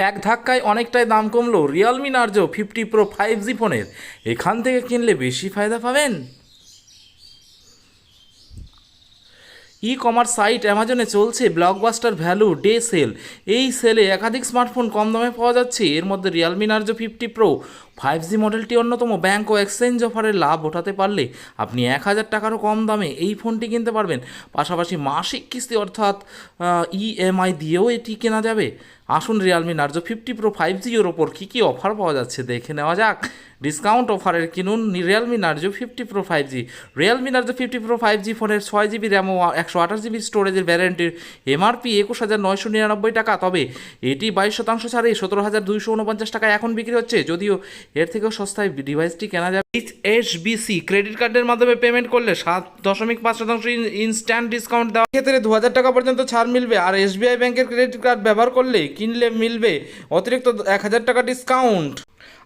এক ধাক্কায় অনেকটাই দাম কমলো রিয়েলমি নার্জো 50 প্রো 5G ফোনের। এখান থেকে কিনলে বেশি ফায়দা পাবেন। ই কমার্স সাইট অ্যামাজনে চলছে ব্লকবাস্টার ভ্যালু ডে সেল। এই সেলে একাধিক স্মার্টফোন কম দামে পাওয়া যাচ্ছে। এর মধ্যে রিয়েলমি নার্জো 50 প্রো 5G মডেলটি অন্যতম। ব্যাংক ও এক্সচেঞ্জ অফারে লাভ ওঠাতে পারলে আপনি 1,000 টাকারও কম দামে এই ফোনটি কিনতে পারবেন। পাশাপাশি মাসিক কিস্তি অর্থাৎ ইএমআই দিয়েও এটি কেনা যাবে। আসুন রিয়েলমি নার্জো 50 প্রো 5G এর ওপর কী কী অফার পাওয়া যাচ্ছে দেখে নেওয়া যাক। ডিসকাউন্ট অফারের কিনুন Realme Narzo 50 pro 5G। Realme Narzo 50 pro 5G ফোনের 6 জিবি র্যাম ও 128 জিবি স্টোরেজের ভ্যারিয়েন্টের এমআরপি 21,999 টাকা, তবে এটি 22% ছাড়ে 17,249 টাকায় এখন বিক্রি হচ্ছে। যদিও এর থেকেও সস্তায় ডিভাইসটি কেনা যাবে। এইচএসবিসি ক্রেডিট কার্ডের মাধ্যমে পেমেন্ট করলে 7.5% ইনস্ট্যান্ট ডিসকাউন্ট দেওয়া ক্ষেত্রে 2,000 টাকা পর্যন্ত ছাড় মিলবে। আর এসবিআই ব্যাংকের ক্রেডিট কার্ড ব্যবহার করলে কিনলে মিলবে অতিরিক্ত 1,000 টাকা ডিসকাউন্ট।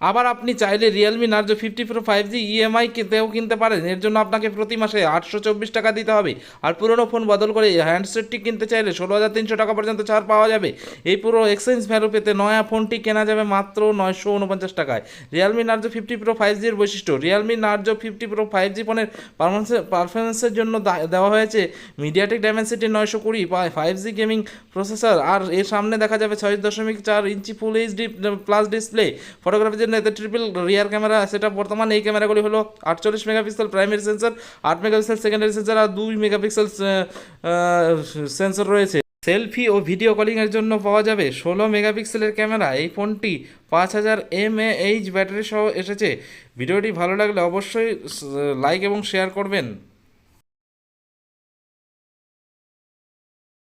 আবার আপনি চাইলে Realme Narzo 50 pro 5G EMI তেও কিনতে পারেন। এর জন্য আপনাকে প্রতি মাসে 824 টাকা দিতে হবে। আর পুরনো ফোন বদল করে হ্যান্ডসেটটি কিনতে চাইলে 16,300 টাকা পর্যন্ত ছাড় পাওয়া যাবে। এই পুরো এক্সচেঞ্জ ভ্যালু পেতে নয়া ফোনটি কেনা যাবে মাত্র 949 টাকায়। রিয়েলমি নার্জো 50 প্রো 5G এর বৈশিষ্ট্য। রিয়েলমি নার্জো 50 প্রো 5G ফোনের পারফরমেন্সের জন্য দেওয়া হয়েছে MediaTek Dimensity 920 5G gaming processor. আর এর সামনে দেখা যাবে 6.4 inch full HD plus display. ফটোগ্রাফির জন্য এতে ট্রিপল রিয়ার ক্যামেরা সেটা বর্তমান। এই ক্যামেরাগুলি হলো 48 megapixel primary sensor, 8 megapixel secondary sensor আর 2 মেগাপিক্সেল সেন্সর রয়েছে। সেলফি ও ভিডিও কলিংয়ের জন্য পাওয়া যাবে 16 মেগাপিক্সেলের ক্যামেরা। এই ফোনটি 5000 mAh ব্যাটারি সহ এসেছে। ভিডিওটি ভালো লাগলে অবশ্যই লাইক এবং শেয়ার করবেন।